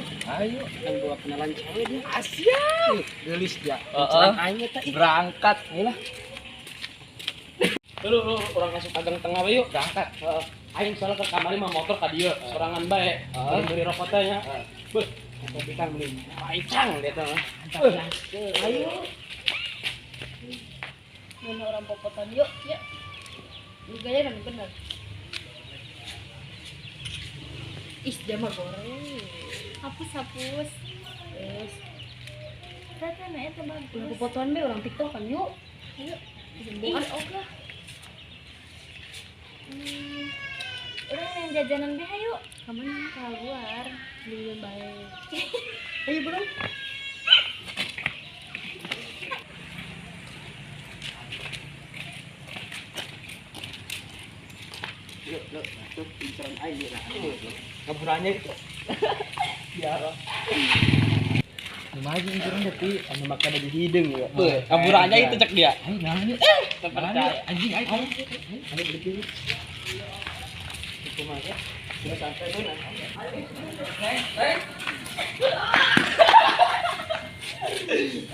Ayo, Yang gua kenalan cewek dia. Asyik. Gelis dia. Heeh. Berangkat. Ayolah. Lu orang masuk pagang tengah we yuk. Berangkat. Aing soalnya ke kamar mah motor ka dieu. Sorangan bae. Beli rokok teh nya. Beuh. Kopi kan beli. Paicang dia teh. Ayo. Mana orang popotan yuk, ya. Ini gaya kan bener. Ih, jamah goreng. Hapus. Terus. Tata na eta bagus. Ulah popotan be orang TikTok kan yuk. Ayo. Ih, oke. Udah yang jajanan be ayo. Kamu yang keluar. Beli yang baik. Ayo, Bro. Yuk, tuh pincaran aing dia. Ngaburannya itu. Biar. Maju inceran tapi Anu makan di hidung ya. Beuh, Ngaburannya itu cek dia. Ayo nanya. Terpercaya. Anjing ayo. Ada beli dulu. Itu mah ya. Sudah sampai mana?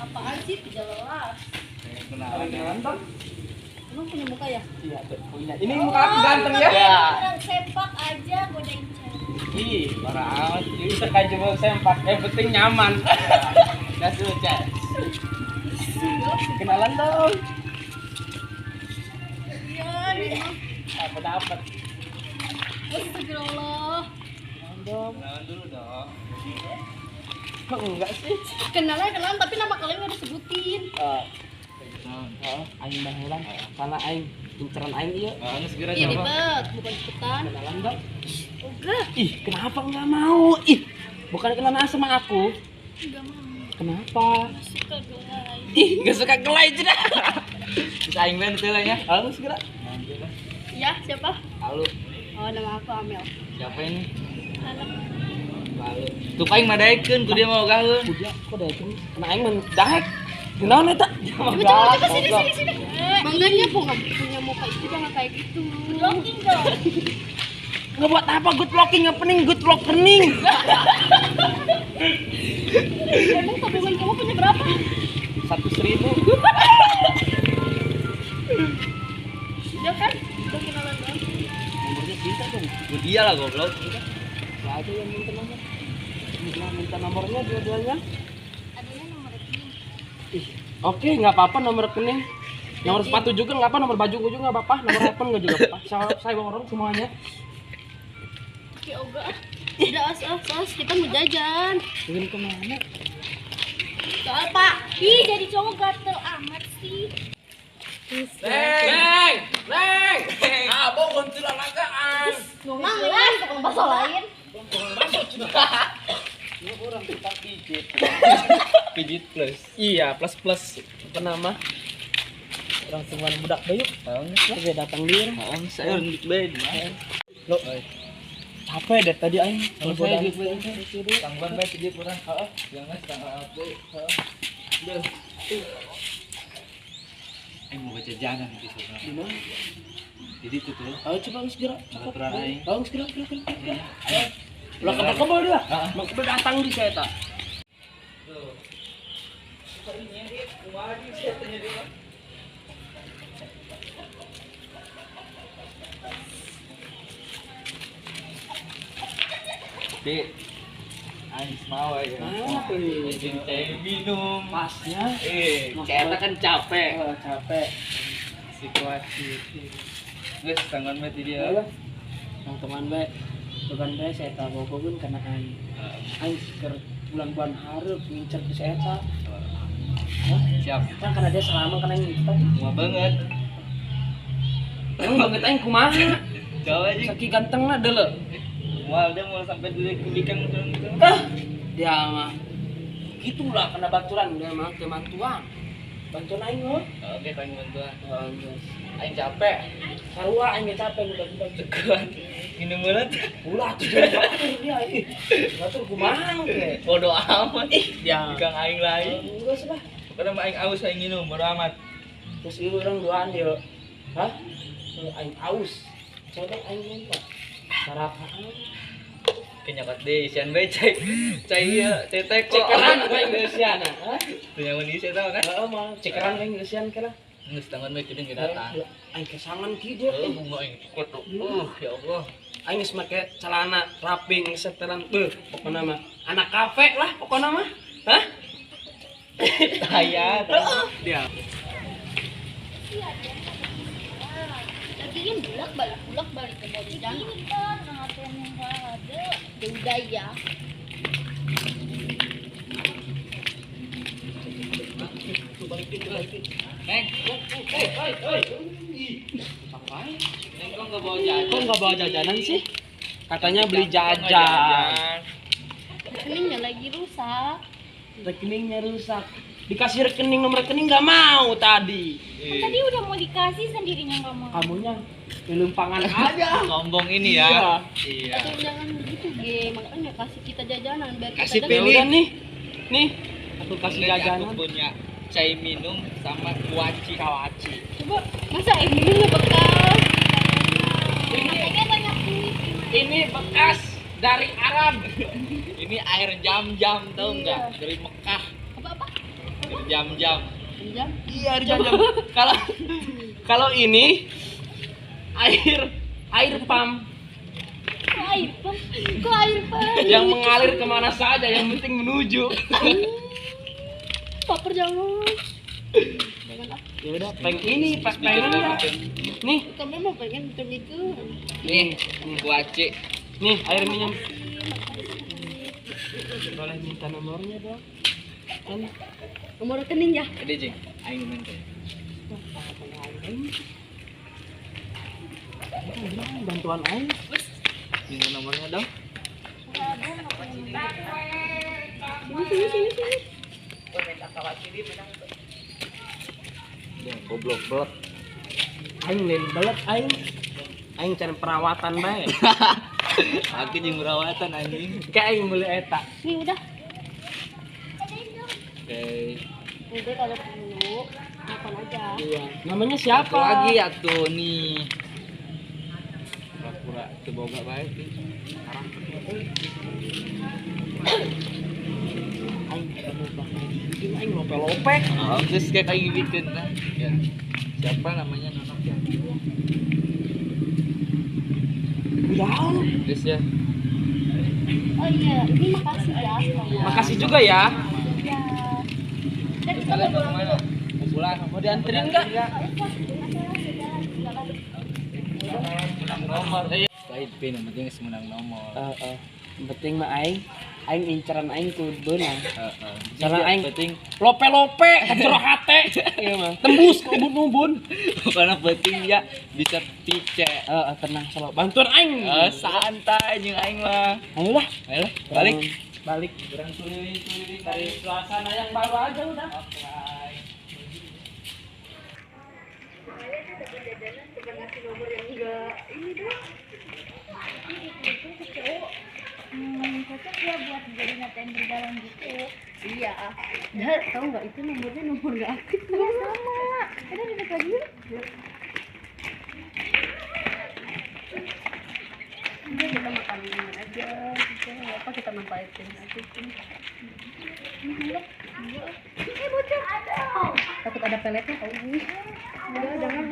Apaan sih? Jelas. Kenalan Bang. Emang punya muka ya? Iya, tuh punya. Ini muka aku ganteng ya. Ya. Orang sempak aja godain cewek. Ih, parah amat. Bisa aja mau sempak. Yang penting nyaman. Gas dulu, Cak. Kenalan dong. Iya, nih. Apa dapat? Astagfirullah. Kenalan dong. Kenalan dulu dong. Kok enggak sih? Kenalan tapi nama kalian nggak disebutin. Aing baheula karena aing inceran aing ieu. Anu segera Iya coba. ribet, bukan ikutan. Kenalan dong. Enggak, Ih, kenapa enggak mau? Ih, bukan kenalan sama aku. enggak mau. Kenapa? Suka gelai. Ih, gak suka gelai cenah. Bisa aing ben teh lah ya. Halo segera. Ya, siapa? Halo. Oh, nama aku Amel. Siapa ini? Anak. Halo. Tuh paling madaekeun ku dia mau gaheun. Udah, kok dah itu? Nah, aing men daek. Kenaon eta? Coba sini. Makanya aku nggak punya muka itu jangan kayak gitu. Blocking dong. Ngebuat apa good looking ngepening good lock kening. Emang tabungan kamu punya berapa? 100.000. Udah kan? Udah kenalan dong. Nomornya bisa dong. Ku dia lah goblok. Lah aja yang minta nomor. Minta nomornya dua-duanya. Adanya nomor rekening. Ih, oke, nggak apa-apa nomor rekening. Nomor sepatu juga nggak apa, nomor baju juga nggak apa-apa, nomor handphone nggak juga apa. Saya bawa orang semuanya. Oke, Oga. Udah as kita mau jajan. Ingin kemana? Soal Pak. Ih, jadi cowok gatel amat sih. Neng, abang kuntilanaan. Ngomong ya, tukang bakso lain. Ini orang kita pijit. Pijit plus. Iya, plus. Apa nama? Orang semua budak bayuk. Dia datang dia. Saya urang dik bae di mana? Lo, capek deh tadi aing. Kalau saya dik bae. Tangguan bae pijit urang. Heeh. Jangan tanggal apa. Heeh. Aing mau baca jangan di sana. Di mana? Jadi itu tuh. Ayo coba segera. Aturan aing. Ayo segera. Ayo. Ulah kebal dia. Mau datang di saya tak. Dek. Aing mau aja. Izin teh minum. Pasnya. Kita kan capek. Capek. Situasi. Guys, tangan mati dia. Ayo. Yang teman baik. Bukan baik saya tahu pun karena aing ker bulan-bulan hareup ngincer ke saya tak. Siap. Kan karena dia selama karena ini Mua banget. emang banget aing kumaha Coba aja. saking ganteng lah deuleu Mual dia mau sampai dulu kubikan gitu. dia mah gitulah kena baturan dia mah teu mantuan bantuan aing mah Oke, tanggung bantuan. aing capek sarua aing ge capek budak-budak Teguan. Minum banget. ulah tuh dia dia ih batur kumaha ge Bodoh amat. dia Bukan aing lain. enggak sih bah Pada mah aing aus aing minum, bodoh amat. terus ieu urang duaan dia hah aing aus coba aing minta sarapan kenyakat deh isian bae cai tetek kok Cekeran kayak Indonesian. Hah? punya manusia tau kan Heeh mah, cekeran kayak Indonesian kira. nges tangan bae kieu datang Aing kesangan kieu dia. bunga ini koto ya Allah Aing geus make celana rapi setelan pokona mah anak kafe lah pokona mah. Hah? saya Dia. Lagian bulak balik ke bawah dan ini kan ngapain yang nggak ada. Ya udah ya. neng neng kok nggak bawa jajan Kok nggak bawa jajanan sih? Katanya beli jajan. Rekeningnya lagi rusak. Rekeningnya rusak. Dikasih nomor rekening nggak mau tadi. Kan tadi udah mau dikasih sendirinya nggak mau. Kamunya lumpangan aja. sombong ini ya iya Aduh jangan begitu Ge, makanya kasih kita jajanan biar Kasih kita Ya pilih. udah nih, aku kasih Ini aku jajanan. punya cai minum sama kuaci Kawaci. Coba masa ini nggak bekas? Makanya banyak duit. Ini bekas dari Arab. ini air jam-jam tau nggak Iya. dari Mekah Apa? dari jam-jam Pinjam? Iya, dari jam-jam. Kalau kalau ini air pam Kok air pam? Kok air pam? yang mengalir kemana saja, yang penting menuju. Paper jangan. Jangan ah. Ya udah, pengen ya. Nih, Kamu mau pengen itu? nih kuaci nih air minum. Boleh minta nomornya dong? Kan Nomor rekening ya? ada jeng aing nanti bantuan air. minta nomornya dong Sini. ya goblok blok Aing lain belet aing. Aing cari perawatan bae. aku jeung perawatan anjing Kayak aing mulai eta. Nih udah. oke Udah kalau perlu makan aja. Iya. Namanya apa siapa? lagi ya tuh nih pura-pura teboga baik nih Aing ketemu Bang. Bikin aing lope-lope. terus kayak bikin nah ya siapa namanya nonok ya Ya. terus ya Oh iya, ini makasih ya semuanya. Makasih juga ya. Ya. Dan kita kalian mau mau kemana mau pulang Mau dianterin enggak? menang nomor kait pin yang penting menang nomor Yang penting mah aing inceran aing kudu nah. Karena Yang aing penting lope-lope kacero hate. Iya mah. Tembus ke ubun-ubun. karena penting ya bisa pice Tenang selalu. Bantuan aing. santai jeung aing mah Ayolah. ayo balik Balik. kurang tulis Dari suasana yang baru aja udah. Cocok ya buat jadi ngatain berjalan gitu. Iya. Dah, tahu nggak itu nomornya nomor nggak aktif. Iya sama. Ada di dekat dia. Udah kita makan aja. Apa kita manfaatin aja sih. Bocor ada. Takut ada peletnya kau. Udah jangan.